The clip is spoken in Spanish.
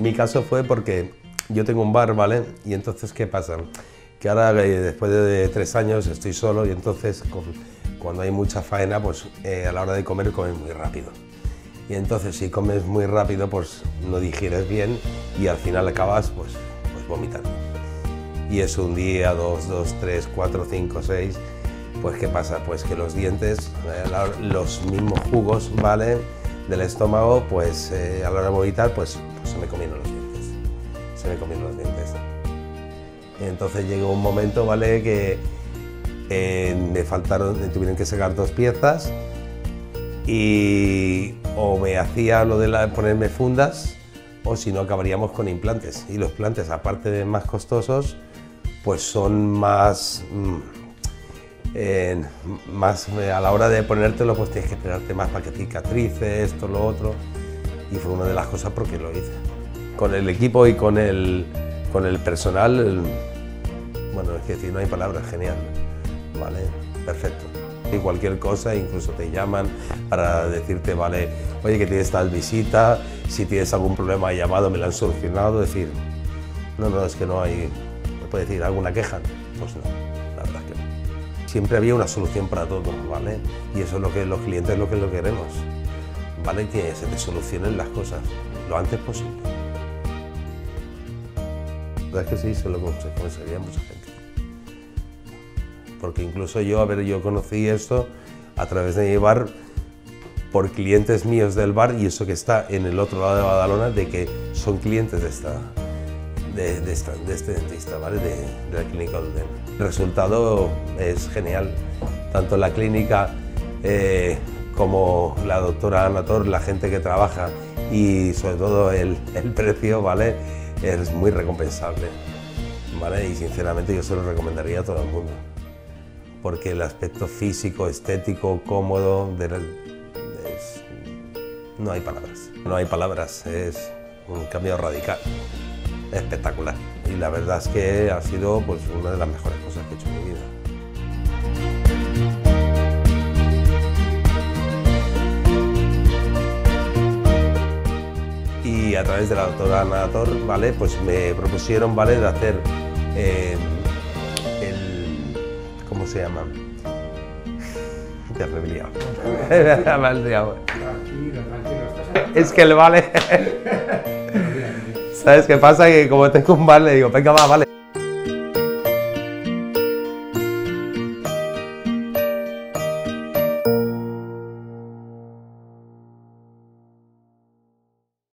Mi caso fue porque yo tengo un bar, ¿vale? Y entonces, ¿qué pasa? Que ahora, después de 3 años, estoy solo y entonces, cuando hay mucha faena, pues a la hora de comer, comes muy rápido. Y entonces, si comes muy rápido, pues no digieres bien y al final acabas, pues vomitando. Y es un día, 2, 3, 4, 5, 6, pues ¿qué pasa? Pues que los dientes, los mismos jugos, ¿vale? Del estómago, pues a la hora de vomitar, pues se me comieron los dientes. Se me comieron los dientes. Entonces llegó un momento, ¿vale? Que me tuvieron que sacar 2 piezas y o me hacía lo de ponerme fundas o si no acabaríamos con implantes. Y los implantes, aparte de más costosos, pues son más a la hora de ponértelo, pues tienes que esperarte más para que cicatrice, esto, lo otro. Y fue una de las cosas por qué lo hice. Con el equipo y con el personal, bueno, es que decir, no hay palabras, genial, ¿vale? Perfecto. Y cualquier cosa, incluso te llaman para decirte, vale, oye, que tienes tal visita, si tienes algún problema llamado, me lo han solucionado, decir, no, es que no hay, ¿me puede decir alguna queja? Pues no, la verdad es que no. Siempre había una solución para todo, ¿vale? Y eso es lo que los clientes lo queremos, ¿vale? Que se te solucionen las cosas lo antes posible. La verdad es que sí, se lo aconsejaría a mucha gente. Porque incluso yo conocí esto a través de mi bar por clientes míos del bar y eso que está en el otro lado de Badalona, de que son clientes de este dentista, ¿vale? De la clínica Duden. El resultado es genial, tanto la clínica como la doctora Ana Tor, la gente que trabaja y sobre todo el precio, ¿vale? Es muy recompensable, ¿vale? Y sinceramente yo se lo recomendaría a todo el mundo. Porque el aspecto físico, estético, cómodo, no hay palabras. No hay palabras, es un cambio radical, espectacular. Y la verdad es que ha sido pues, una de las mejores cosas que he hecho en mi vida. Y a través de la doctora Ana Tor, ¿vale? Pues me propusieron, ¿vale? De hacer ¿cómo se llama? Terrible. Tranquilo. Es que el vale. ¿Sabes qué pasa? Que como tengo un vale, le digo, venga, va, vale.